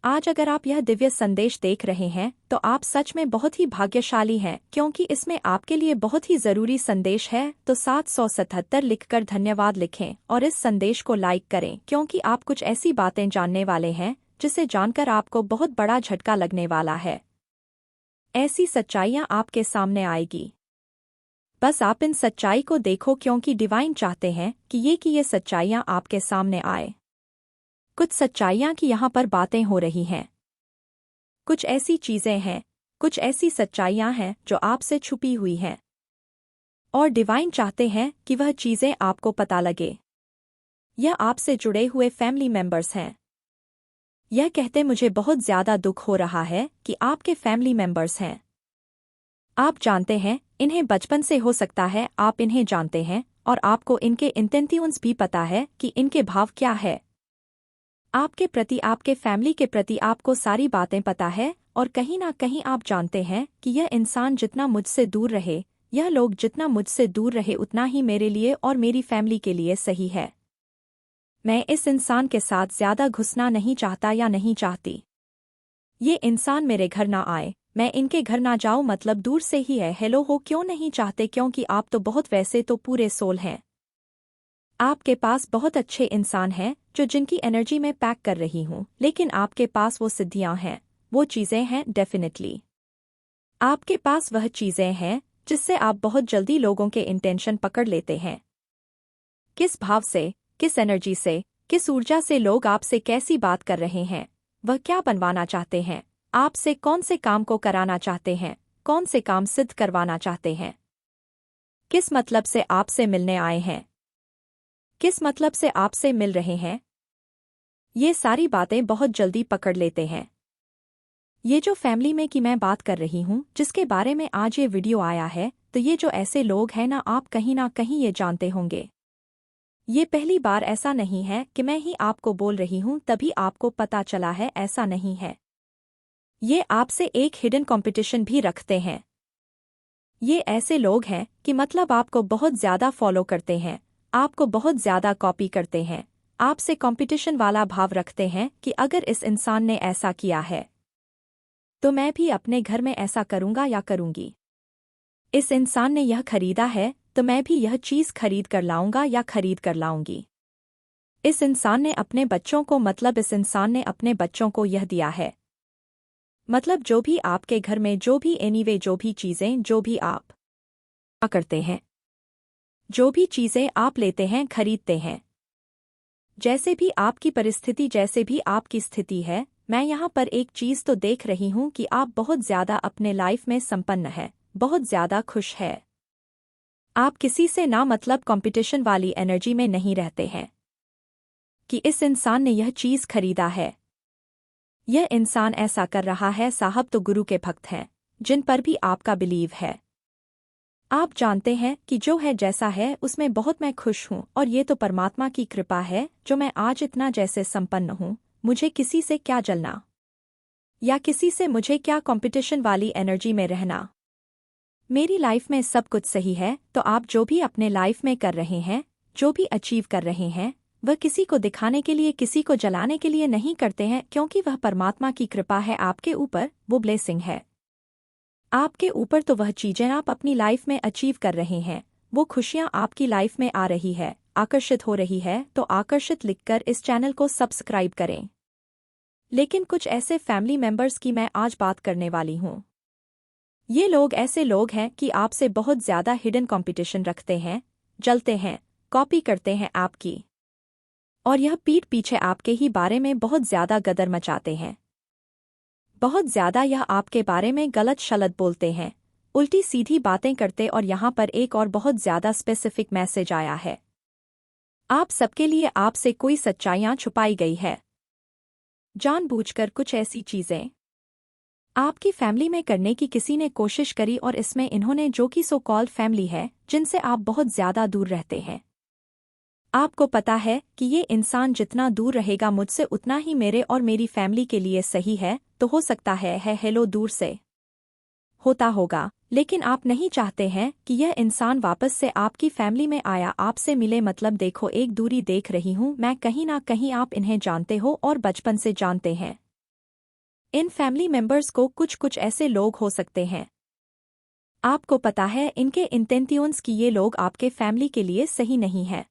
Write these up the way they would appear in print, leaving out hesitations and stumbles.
आज अगर आप यह दिव्य संदेश देख रहे हैं तो आप सच में बहुत ही भाग्यशाली हैं, क्योंकि इसमें आपके लिए बहुत ही जरूरी संदेश है। तो 777 लिखकर धन्यवाद लिखें और इस संदेश को लाइक करें, क्योंकि आप कुछ ऐसी बातें जानने वाले हैं जिसे जानकर आपको बहुत बड़ा झटका लगने वाला है। ऐसी सच्चाइयां आपके सामने आएगी। बस आप इन सच्चाई को देखो, क्योंकि डिवाइन चाहते हैं कि ये सच्चाइयां आपके सामने आए। कुछ सच्चाइयां की यहाँ पर बातें हो रही हैं। कुछ ऐसी चीजें हैं, कुछ ऐसी सच्चाइयां हैं जो आपसे छुपी हुई हैं, और डिवाइन चाहते हैं कि वह चीजें आपको पता लगे। यह आपसे जुड़े हुए फैमिली मेंबर्स हैं। यह कहते मुझे बहुत ज्यादा दुख हो रहा है कि आपके फैमिली मेंबर्स हैं। आप जानते हैं इन्हें बचपन से, हो सकता है आप इन्हें जानते हैं और आपको इनके इंटेंशंस भी पता है कि इनके भाव क्या है। आपके प्रति, आपके फैमिली के प्रति आपको सारी बातें पता है, और कहीं ना कहीं आप जानते हैं कि यह इंसान जितना मुझसे दूर रहे, यह लोग जितना मुझसे दूर रहे, उतना ही मेरे लिए और मेरी फैमिली के लिए सही है। मैं इस इंसान के साथ ज्यादा घुसना नहीं चाहता या नहीं चाहती। ये इंसान मेरे घर ना आए, मैं इनके घर ना जाऊं, मतलब दूर से ही है। हेलो हो क्यों नहीं चाहते, क्योंकि आप तो बहुत, वैसे तो पूरे सोल हैं। आपके पास बहुत अच्छे इंसान हैं जो जिनकी एनर्जी में पैक कर रही हूं, लेकिन आपके पास वो सिद्धियां हैं, वो चीजें हैं। डेफिनेटली आपके पास वह चीजें हैं जिससे आप बहुत जल्दी लोगों के इंटेंशन पकड़ लेते हैं। किस भाव से, किस एनर्जी से, किस ऊर्जा से लोग आपसे कैसी बात कर रहे हैं, वह क्या बनवाना चाहते हैं, आपसे कौन से काम को कराना चाहते हैं, कौन से काम सिद्ध करवाना चाहते हैं, किस मतलब से आपसे मिलने आए हैं, किस मतलब से आपसे मिल रहे हैं, ये सारी बातें बहुत जल्दी पकड़ लेते हैं। ये जो फैमिली में की मैं बात कर रही हूँ, जिसके बारे में आज ये वीडियो आया है, तो ये जो ऐसे लोग हैं ना कहीं ये जानते होंगे। ये पहली बार ऐसा नहीं है कि मैं ही आपको बोल रही हूँ तभी आपको पता चला है, ऐसा नहीं है। ये आपसे एक हिडन कंपटीशन भी रखते हैं। ये ऐसे लोग हैं कि मतलब आपको बहुत ज्यादा फॉलो करते हैं, आपको बहुत ज्यादा कॉपी करते हैं, आपसे कंपटीशन वाला भाव रखते हैं कि अगर इस इंसान ने ऐसा किया है तो मैं भी अपने घर में ऐसा करूंगा या करूंगी। इस इंसान ने यह खरीदा है तो मैं भी यह चीज खरीद कर लाऊंगा या खरीद कर लाऊंगी। इस इंसान ने अपने बच्चों को, मतलब इस इंसान ने अपने बच्चों को यह दिया है। मतलब जो भी आपके घर में, जो भी एनीवे, जो भी चीजें, जो भी आप करते हैं, जो भी चीजें आप लेते हैं, खरीदते हैं, जैसे भी आपकी परिस्थिति, जैसे भी आपकी स्थिति है, मैं यहाँ पर एक चीज तो देख रही हूँ कि आप बहुत ज्यादा अपने लाइफ में संपन्न है, बहुत ज्यादा खुश है। आप किसी से ना मतलब कंपटीशन वाली एनर्जी में नहीं रहते हैं कि इस इंसान ने यह चीज खरीदा है, यह इंसान ऐसा कर रहा है। साहब तो गुरु के भक्त हैं, जिन पर भी आपका बिलीव है। आप जानते हैं कि जो है जैसा है उसमें बहुत मैं खुश हूँ, और ये तो परमात्मा की कृपा है जो मैं आज इतना जैसे संपन्न हूँ। मुझे किसी से क्या जलना, या किसी से मुझे क्या कंपटीशन वाली एनर्जी में रहना। मेरी लाइफ में सब कुछ सही है। तो आप जो भी अपने लाइफ में कर रहे हैं, जो भी अचीव कर रहे हैं, वह किसी को दिखाने के लिए, किसी को जलाने के लिए नहीं करते हैं, क्योंकि वह परमात्मा की कृपा है आपके ऊपर, वो ब्लेसिंग है आपके ऊपर। तो वह चीजें आप अपनी लाइफ में अचीव कर रहे हैं, वो खुशियां आपकी लाइफ में आ रही है, आकर्षित हो रही है। तो आकर्षित लिखकर इस चैनल को सब्सक्राइब करें। लेकिन कुछ ऐसे फैमिली मेंबर्स की मैं आज बात करने वाली हूँ। ये लोग ऐसे लोग हैं कि आपसे बहुत ज्यादा हिडन कंपटीशन रखते हैं, जलते हैं, कॉपी करते हैं आपकी, और यह पीठ पीछे आपके ही बारे में बहुत ज्यादा गदर मचाते हैं। बहुत ज्यादा यह आपके बारे में गलत शलत बोलते हैं, उल्टी सीधी बातें करते। और यहाँ पर एक और बहुत ज्यादा स्पेसिफिक मैसेज आया है। आप सबके लिए आपसे कोई सच्चाइयां छुपाई गई है, जानबूझकर कुछ ऐसी चीजें आपकी फैमिली में करने की किसी ने कोशिश करी, और इसमें इन्होंने, जो कि सो कॉल्ड फैमिली है, जिनसे आप बहुत ज्यादा दूर रहते हैं। आपको पता है कि ये इंसान जितना दूर रहेगा मुझसे, उतना ही मेरे और मेरी फैमिली के लिए सही है। तो हो सकता है हेलो दूर से होता होगा, लेकिन आप नहीं चाहते हैं कि यह इंसान वापस से आपकी फैमिली में आया, आपसे मिले। मतलब देखो, एक दूरी देख रही हूं मैं, कहीं ना कहीं आप इन्हें जानते हो और बचपन से जानते हैं। इन फैमिली मेंबर्स को कुछ कुछ ऐसे लोग हो सकते हैं, आपको पता है इनके इंटेंशंस कि ये लोग आपके फैमिली के लिए सही नहीं है।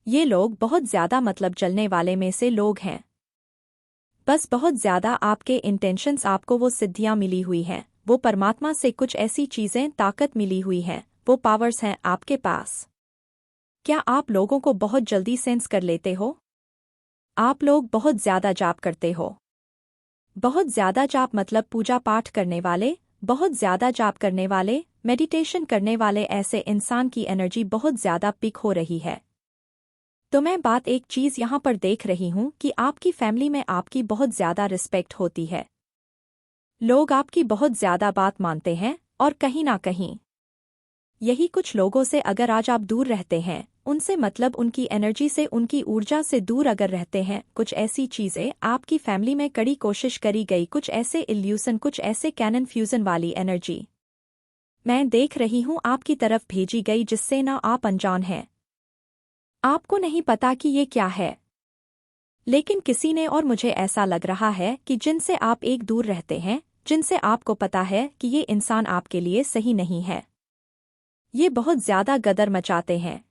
ये लोग बहुत ज्यादा मतलब चलने वाले में से लोग हैं। बस बहुत ज्यादा आपके इंटेंशंस, आपको वो सिद्धियां मिली हुई हैं, वो परमात्मा से कुछ ऐसी चीजें, ताकत मिली हुई हैं, वो पावर्स हैं आपके पास। क्या आप लोगों को बहुत जल्दी सेंस कर लेते हो? आप लोग बहुत ज्यादा जाप करते हो। बहुत ज्यादा जाप मतलब पूजा पाठ करने वाले, बहुत ज्यादा जाप करने वाले, मेडिटेशन करने वाले, ऐसे इंसान की एनर्जी बहुत ज्यादा पिक हो रही है। तो मैं बात एक चीज यहां पर देख रही हूं कि आपकी फैमिली में आपकी बहुत ज्यादा रिस्पेक्ट होती है। लोग आपकी बहुत ज्यादा बात मानते हैं, और कहीं ना कहीं यही कुछ लोगों से अगर आज आप दूर रहते हैं, उनसे मतलब उनकी एनर्जी से, उनकी ऊर्जा से दूर अगर रहते हैं, कुछ ऐसी चीजें आपकी फैमिली में कड़ी कोशिश करी गई, कुछ ऐसे इल्यूशन, कुछ ऐसे कैनन फ्यूजन वाली एनर्जी मैं देख रही हूं आपकी तरफ भेजी गई, जिससे ना आप अनजान हैं, आपको नहीं पता कि ये क्या है, लेकिन किसी ने, और मुझे ऐसा लग रहा है कि जिनसे आप एक दूर रहते हैं, जिनसे आपको पता है कि ये इंसान आपके लिए सही नहीं है, ये बहुत ज्यादा गदर मचाते हैं,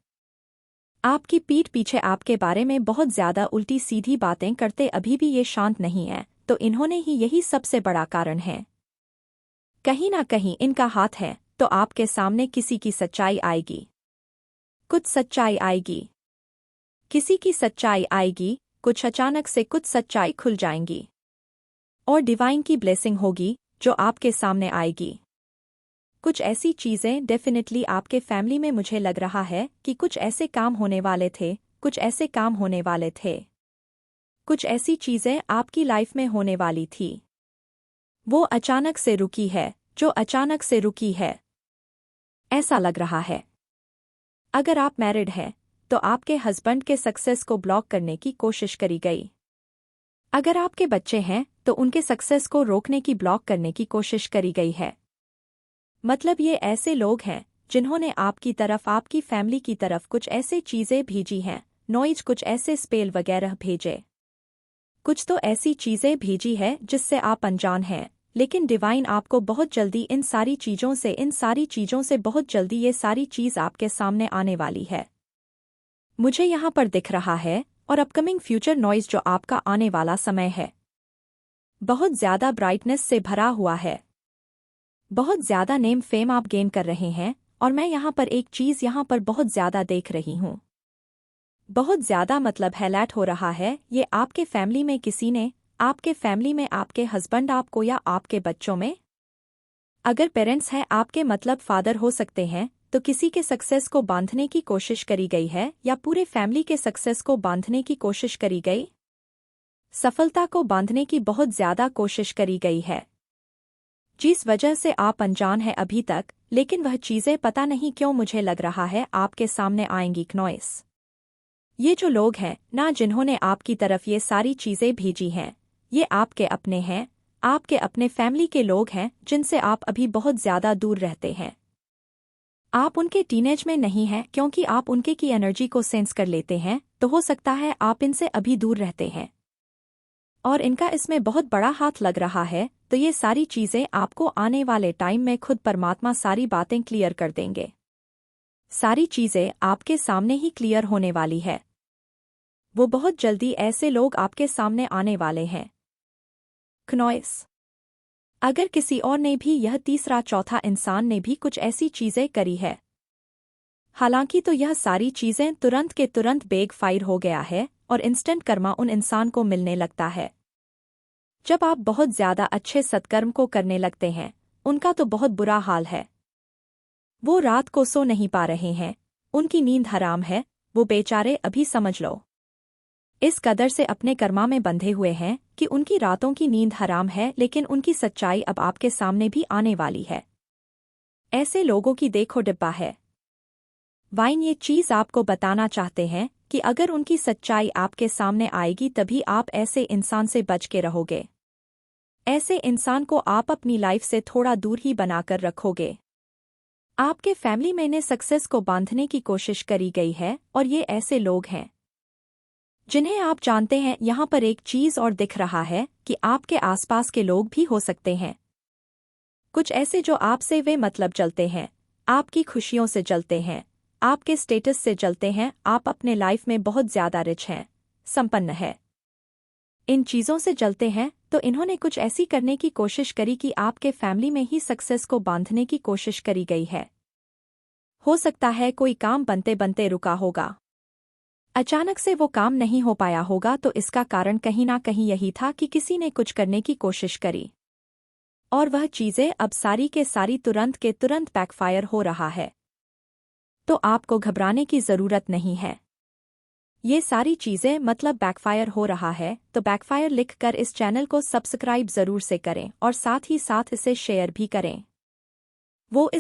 आपकी पीठ पीछे आपके बारे में बहुत ज्यादा उल्टी सीधी बातें करते, अभी भी ये शांत नहीं है, तो इन्होंने ही यही सबसे बड़ा कारण है। कहीं ना कहीं इनका हाथ है, तो आपके सामने किसी की सच्चाई आएगी, कुछ सच्चाई आएगी, किसी की सच्चाई आएगी, कुछ अचानक से कुछ सच्चाई खुल जाएंगी, और डिवाइन की ब्लेसिंग होगी जो आपके सामने आएगी। कुछ ऐसी चीजें डेफिनेटली आपके फैमिली में, मुझे लग रहा है कि कुछ ऐसे काम होने वाले थे, कुछ ऐसे काम होने वाले थे, कुछ ऐसी चीजें आपकी लाइफ में होने वाली थी, वो अचानक से रुकी है, जो अचानक से रुकी है, ऐसा लग रहा है। अगर आप मैरिड हैं, तो आपके हस्बैंड के सक्सेस को ब्लॉक करने की कोशिश करी गई। अगर आपके बच्चे हैं, तो उनके सक्सेस को रोकने की, ब्लॉक करने की कोशिश करी गई है। मतलब ये ऐसे लोग हैं जिन्होंने आपकी तरफ, आपकी फैमिली की तरफ कुछ ऐसे चीजें भेजी हैं, नॉइज, कुछ ऐसे स्पेल वगैरह भेजे, कुछ तो ऐसी चीजें भेजी है जिससे आप अनजान हैं, लेकिन डिवाइन आपको बहुत जल्दी इन सारी चीजों से, इन सारी चीजों से बहुत जल्दी ये सारी चीज आपके सामने आने वाली है। मुझे यहाँ पर दिख रहा है, और अपकमिंग फ्यूचर नॉइज जो आपका आने वाला समय है, बहुत ज्यादा ब्राइटनेस से भरा हुआ है, बहुत ज्यादा नेम फेम आप गेन कर रहे हैं, और मैं यहाँ पर एक चीज यहाँ पर बहुत ज्यादा देख रही हूँ, बहुत ज्यादा मतलब हाईलाइट हो रहा है, ये आपके फैमिली में किसी ने, आपके फैमिली में आपके हस्बैंड आपको, या आपके बच्चों में, अगर पेरेंट्स हैं आपके, मतलब फादर हो सकते हैं, तो किसी के सक्सेस को बांधने की कोशिश करी गई है, या पूरे फैमिली के सक्सेस को बांधने की कोशिश करी गई, सफलता को बांधने की बहुत ज्यादा कोशिश करी गई है, जिस वजह से आप अनजान हैं अभी तक, लेकिन वह चीजें पता नहीं क्यों मुझे लग रहा है आपके सामने आएंगी। नॉइस, ये जो लोग हैं ना, जिन्होंने आपकी तरफ ये सारी चीजें भेजी हैं, ये आपके अपने हैं, आपके अपने फैमिली के लोग हैं, जिनसे आप अभी बहुत ज्यादा दूर रहते हैं। आप उनके टीनेज में नहीं हैं, क्योंकि आप उनके की एनर्जी को सेंस कर लेते हैं, तो हो सकता है आप इनसे अभी दूर रहते हैं, और इनका इसमें बहुत बड़ा हाथ लग रहा है। तो ये सारी चीजें आपको आने वाले टाइम में खुद परमात्मा सारी बातें क्लियर कर देंगे, सारी चीजें आपके सामने ही क्लियर होने वाली है। वो बहुत जल्दी ऐसे लोग आपके सामने आने वाले हैं। क्नॉइस, अगर किसी और ने भी, यह तीसरा चौथा इंसान ने भी कुछ ऐसी चीजें करी है, हालांकि तो यह सारी चीजें तुरंत के तुरंत बेग फायर हो गया है, और इंस्टेंट कर्मा उन इंसान को मिलने लगता है। जब आप बहुत ज्यादा अच्छे सत्कर्म को करने लगते हैं, उनका तो बहुत बुरा हाल है, वो रात को सो नहीं पा रहे हैं, उनकी नींद हराम है, वो बेचारे, अभी समझ लो, इस कदर से अपने कर्मा में बंधे हुए हैं कि उनकी रातों की नींद हराम है, लेकिन उनकी सच्चाई अब आपके सामने भी आने वाली है। ऐसे लोगों की देखो डिब्बा है। वाइन ये चीज आपको बताना चाहते हैं कि अगर उनकी सच्चाई आपके सामने आएगी, तभी आप ऐसे इंसान से बच के रहोगे, ऐसे इंसान को आप अपनी लाइफ से थोड़ा दूर ही बनाकर रखोगे। आपके फैमिली में ने सक्सेस को बांधने की कोशिश करी गई है, और ये ऐसे लोग हैं, जिन्हें आप जानते हैं। यहाँ पर एक चीज और दिख रहा है कि आपके आसपास के लोग भी हो सकते हैं कुछ ऐसे जो आपसे वे मतलब चलते हैं, आपकी खुशियों से चलते हैं, आपके स्टेटस से चलते हैं। आप अपने लाइफ में बहुत ज्यादा रिच हैं, संपन्न है, इन चीजों से चलते हैं। तो इन्होंने कुछ ऐसी करने की कोशिश करी कि आपके फैमिली में ही सक्सेस को बांधने की कोशिश करी गई है। हो सकता है कोई काम बनते बनते रुका होगा, अचानक से वो काम नहीं हो पाया होगा, तो इसका कारण कहीं ना कहीं यही था कि किसी ने कुछ करने की कोशिश करी और वह चीजें अब सारी के सारी तुरंत के तुरंत बैकफायर हो रहा है। तो आपको घबराने की जरूरत नहीं है। ये सारी चीजें मतलब बैकफायर हो रहा है, तो बैकफायर लिखकर इस चैनल को सब्सक्राइब जरूर से करें और साथ ही साथ इसे शेयर भी करें। वो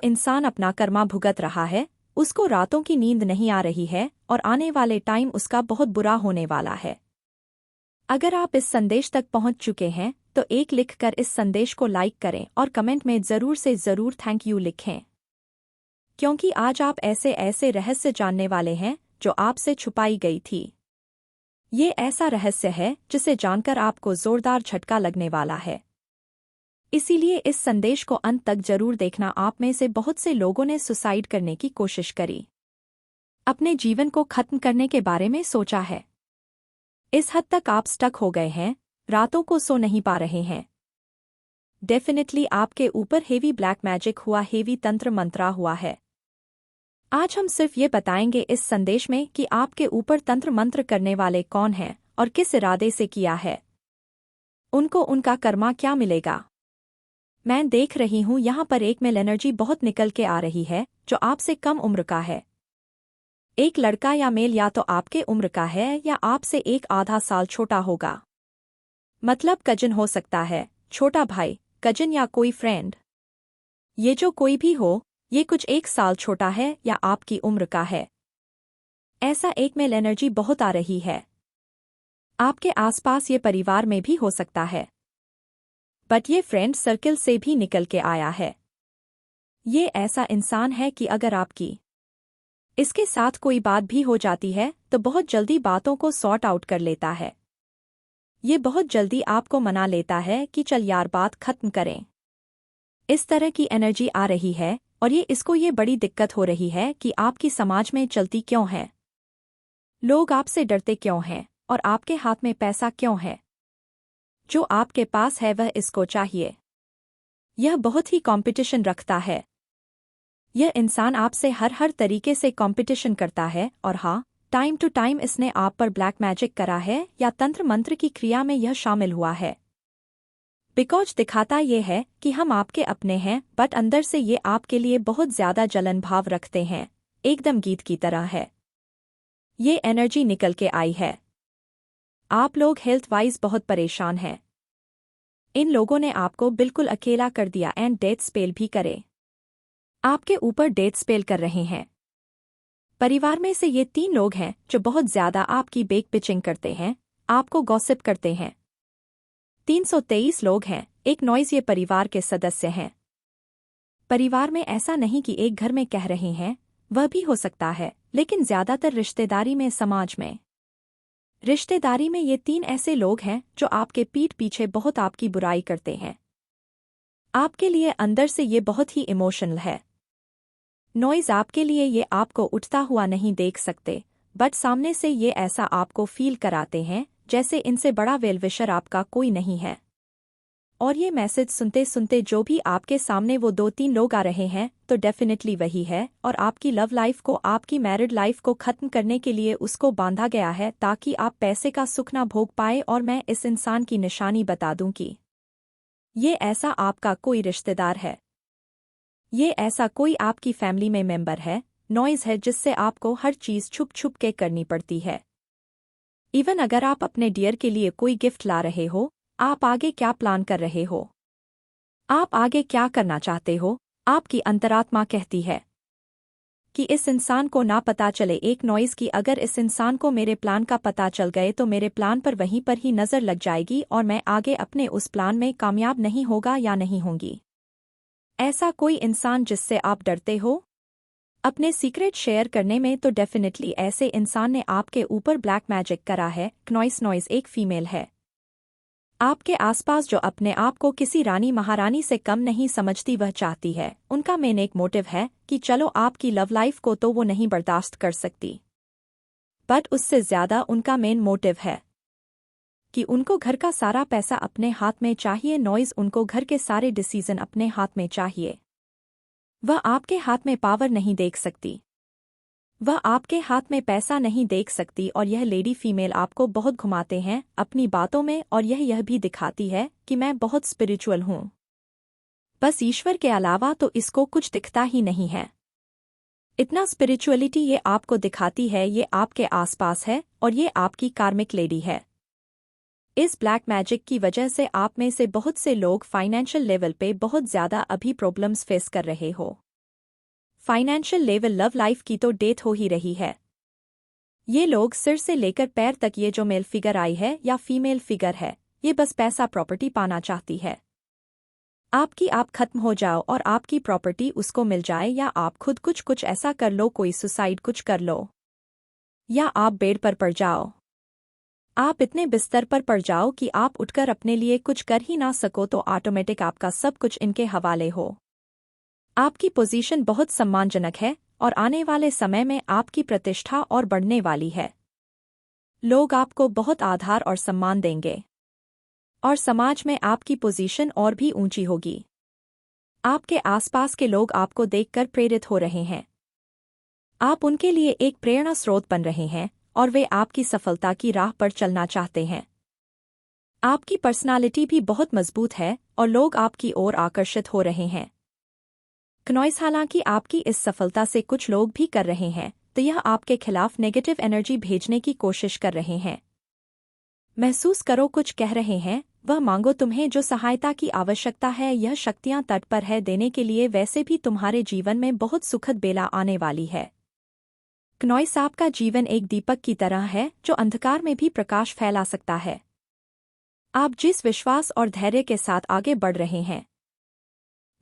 इंसान अपना कर्मा भुगत रहा है, उसको रातों की नींद नहीं आ रही है और आने वाले टाइम उसका बहुत बुरा होने वाला है। अगर आप इस संदेश तक पहुंच चुके हैं तो एक लिखकर इस संदेश को लाइक करें और कमेंट में जरूर से जरूर थैंक यू लिखें, क्योंकि आज आप ऐसे ऐसे रहस्य जानने वाले हैं जो आपसे छुपाई गई थी। ये ऐसा रहस्य है जिसे जानकर आपको जोरदार झटका लगने वाला है, इसीलिए इस संदेश को अंत तक जरूर देखना। आप में से बहुत से लोगों ने सुसाइड करने की कोशिश करी, अपने जीवन को खत्म करने के बारे में सोचा है। इस हद तक आप स्टक हो गए हैं, रातों को सो नहीं पा रहे हैं। डेफिनेटली आपके ऊपर हेवी ब्लैक मैजिक हुआ, हेवी तंत्र मंत्रा हुआ है। आज हम सिर्फ ये बताएंगे इस संदेश में कि आपके ऊपर तंत्र मंत्र करने वाले कौन हैं और किस इरादे से किया है, उनको उनका कर्मा क्या मिलेगा। मैं देख रही हूं यहाँ पर एक मेल एनर्जी बहुत निकल के आ रही है जो आपसे कम उम्र का है। एक लड़का या मेल या तो आपके उम्र का है या आपसे एक आधा साल छोटा होगा, मतलब कजिन हो सकता है, छोटा भाई, कजिन या कोई फ्रेंड। ये जो कोई भी हो, ये कुछ एक साल छोटा है या आपकी उम्र का है। ऐसा एक मेल एनर्जी बहुत आ रही है। आपके आसपास ये परिवार में भी हो सकता है, बट ये फ्रेंड सर्कल से भी निकल के आया है। ये ऐसा इंसान है कि अगर आपकी इसके साथ कोई बात भी हो जाती है तो बहुत जल्दी बातों को सॉर्ट आउट कर लेता है। ये बहुत जल्दी आपको मना लेता है कि चल यार बात खत्म करें। इस तरह की एनर्जी आ रही है और इसको ये बड़ी दिक्कत हो रही है कि आपकी समाज में चलती क्यों है, लोग आपसे डरते क्यों हैं और आपके हाथ में पैसा क्यों है। जो आपके पास है वह इसको चाहिए। यह बहुत ही कंपटीशन रखता है। यह इंसान आपसे हर तरीके से कंपटीशन करता है और हाँ, टाइम टू टाइम इसने आप पर ब्लैक मैजिक करा है या तंत्र मंत्र की क्रिया में यह शामिल हुआ है। बिकॉज दिखाता ये है कि हम आपके अपने हैं, बट अंदर से ये आपके लिए बहुत ज्यादा जलन भाव रखते हैं, एकदम गीत की तरह है। ये एनर्जी निकल के आई है। आप लोग हेल्थ वाइज बहुत परेशान हैं। इन लोगों ने आपको बिल्कुल अकेला कर दिया एंड डेथ स्पेल भी करे। आपके ऊपर डेथ स्पेल कर रहे हैं। परिवार में से ये 3 लोग हैं जो बहुत ज्यादा आपकी बेक पिचिंग करते हैं, आपको गॉसिप करते हैं। 323 लोग हैं, एक नॉइज ये परिवार के सदस्य हैं। परिवार में ऐसा नहीं कि एक घर में कह रहे हैं, वह भी हो सकता है, लेकिन ज्यादातर रिश्तेदारी में, समाज में, रिश्तेदारी में ये 3 ऐसे लोग हैं जो आपके पीठ पीछे बहुत आपकी बुराई करते हैं। आपके लिए अंदर से ये बहुत ही इमोशनल है। नॉइज आपके लिए ये आपको उठता हुआ नहीं देख सकते, बट सामने से ये ऐसा आपको फील कराते हैं जैसे इनसे बड़ा वेलविशर आपका कोई नहीं है। और ये मैसेज सुनते सुनते जो भी आपके सामने वो 2-3 लोग आ रहे हैं तो डेफिनेटली वही है, और आपकी लव लाइफ को, आपकी मैरिड लाइफ को खत्म करने के लिए उसको बांधा गया है ताकि आप पैसे का सुख ना भोग पाए। और मैं इस इंसान की निशानी बता दूं कि ये ऐसा आपका कोई रिश्तेदार है, ये ऐसा कोई आपकी फैमिली में मेंबर है, नॉइज है जिससे आपको हर चीज छुप छुप के करनी पड़ती है। इवन अगर आप अपने डियर के लिए कोई गिफ्ट ला रहे हो, आप आगे क्या प्लान कर रहे हो, आप आगे क्या करना चाहते हो, आपकी अंतरात्मा कहती है कि इस इंसान को ना पता चले एक नॉइज की। अगर इस इंसान को मेरे प्लान का पता चल गए तो मेरे प्लान पर वहीं पर ही नजर लग जाएगी और मैं आगे अपने उस प्लान में कामयाब नहीं होगा या नहीं होंगी। ऐसा कोई इंसान जिससे आप डरते हो, अपने सीक्रेट शेयर करने में तो डेफिनेटली ऐसे इंसान ने आपके ऊपर ब्लैक मैजिक करा है। क्नॉइस नॉइज एक फीमेल है आपके आसपास जो अपने आप को किसी रानी महारानी से कम नहीं समझती, वह चाहती है, उनका मेन एक मोटिव है कि चलो आपकी लव लाइफ को तो वो नहीं बर्दाश्त कर सकती, बट उससे ज्यादा उनका मेन मोटिव है कि उनको घर का सारा पैसा अपने हाथ में चाहिए। नॉइज उनको घर के सारे डिसीजन अपने हाथ में चाहिए। वह आपके हाथ में पावर नहीं देख सकती, वह आपके हाथ में पैसा नहीं देख सकती, और यह लेडी फीमेल आपको बहुत घुमाते हैं अपनी बातों में, और यह भी दिखाती है कि मैं बहुत स्पिरिचुअल हूँ, बस ईश्वर के अलावा तो इसको कुछ दिखता ही नहीं है। इतना स्पिरिचुअलिटी ये आपको दिखाती है, ये आपके आसपास है और ये आपकी कार्मिक लेडी है। इस ब्लैक मैजिक की वजह से आप में से बहुत से लोग फाइनेंशियल लेवल पे बहुत ज़्यादा अभी प्रॉब्लम्स फेस कर रहे हो। फाइनेंशियल लेवल लव लाइफ की तो डेथ हो ही रही है। ये लोग सिर से लेकर पैर तक, ये जो मेल फिगर आई है या फीमेल फिगर है, ये बस पैसा प्रॉपर्टी पाना चाहती है। आप खत्म हो जाओ और आपकी प्रॉपर्टी उसको मिल जाए, या आप खुद कुछ ऐसा कर लो, कोई सुसाइड कुछ कर लो, या आप बेड पर पड़ जाओ, आप इतने बिस्तर पर पड़ जाओ कि आप उठकर अपने लिए कुछ कर ही ना सको, तो ऑटोमेटिक आपका सब कुछ इनके हवाले हो। आपकी पोजीशन बहुत सम्मानजनक है और आने वाले समय में आपकी प्रतिष्ठा और बढ़ने वाली है। लोग आपको बहुत आधार और सम्मान देंगे और समाज में आपकी पोजीशन और भी ऊंची होगी। आपके आसपास के लोग आपको देखकर प्रेरित हो रहे हैं। आप उनके लिए एक प्रेरणा स्रोत बन रहे हैं और वे आपकी सफलता की राह पर चलना चाहते हैं। आपकी पर्सनालिटी भी बहुत मजबूत है और लोग आपकी ओर आकर्षित हो रहे हैं। क्नॉइस हालांकि आपकी इस सफलता से कुछ लोग भी कर रहे हैं, तो यह आपके खिलाफ नेगेटिव एनर्जी भेजने की कोशिश कर रहे हैं। महसूस करो कुछ कह रहे हैं, वह मांगो, तुम्हें जो सहायता की आवश्यकता है यह शक्तियां तट पर है देने के लिए। वैसे भी तुम्हारे जीवन में बहुत सुखद बेला आने वाली है। क्नॉइस आपका जीवन एक दीपक की तरह है जो अंधकार में भी प्रकाश फैला सकता है। आप जिस विश्वास और धैर्य के साथ आगे बढ़ रहे हैं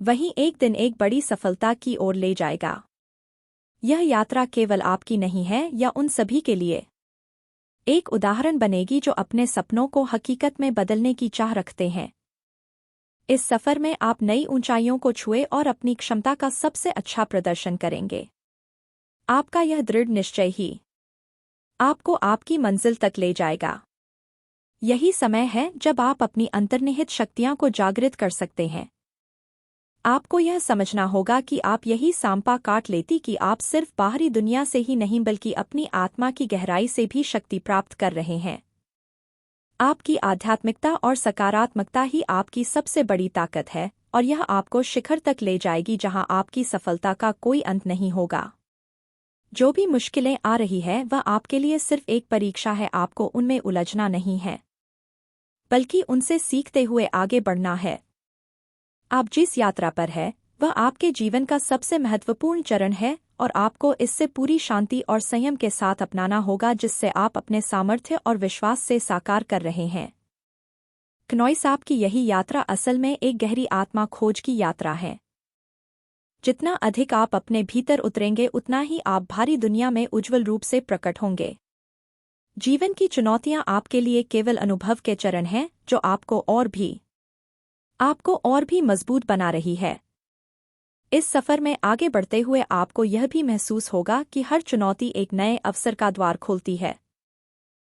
वहीं एक दिन एक बड़ी सफलता की ओर ले जाएगा। यह यात्रा केवल आपकी नहीं है या उन सभी के लिए एक उदाहरण बनेगी जो अपने सपनों को हकीकत में बदलने की चाह रखते हैं। इस सफर में आप नई ऊंचाइयों को छुए और अपनी क्षमता का सबसे अच्छा प्रदर्शन करेंगे। आपका यह दृढ़ निश्चय ही आपको आपकी मंजिल तक ले जाएगा। यही समय है जब आप अपनी अंतर्निहित शक्तियां को जागृत कर सकते हैं। आपको यह समझना होगा कि आप यही सांपा काट लेती कि आप सिर्फ बाहरी दुनिया से ही नहीं बल्कि अपनी आत्मा की गहराई से भी शक्ति प्राप्त कर रहे हैं। आपकी आध्यात्मिकता और सकारात्मकता ही आपकी सबसे बड़ी ताकत है और यह आपको शिखर तक ले जाएगी जहां आपकी सफलता का कोई अंत नहीं होगा। जो भी मुश्किलें आ रही है वह आपके लिए सिर्फ एक परीक्षा है। आपको उनमें उलझना नहीं है बल्कि उनसे सीखते हुए आगे बढ़ना है। आप जिस यात्रा पर है वह आपके जीवन का सबसे महत्वपूर्ण चरण है और आपको इससे पूरी शांति और संयम के साथ अपनाना होगा जिससे आप अपने सामर्थ्य और विश्वास से साकार कर रहे हैं। क्नॉइस आपकी यही यात्रा असल में एक गहरी आत्मा खोज की यात्रा है। जितना अधिक आप अपने भीतर उतरेंगे उतना ही आप भारी दुनिया में उज्ज्वल रूप से प्रकट होंगे। जीवन की चुनौतियां आपके लिए केवल अनुभव के चरण हैं जो आपको और भी मजबूत बना रही है। इस सफर में आगे बढ़ते हुए आपको यह भी महसूस होगा कि हर चुनौती एक नए अवसर का द्वार खोलती है।